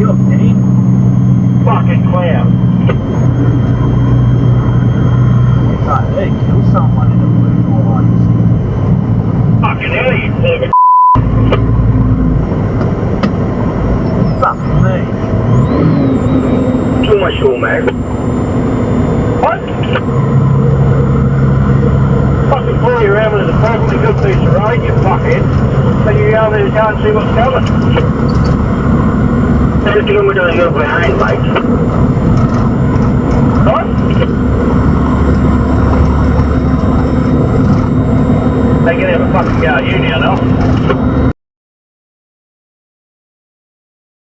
You're kidding. Fucking clown. It's like, hey, kill someone in a blue or lights. Fucking hell, you clever. Fuck me. Too much show, man. What? Fucking pull you around with a perfectly good piece of road, you fuckhead. Then you go there and can't see what's coming. 10 kilometres a hill behind, mate. What? They can have a fucking go at you now, no?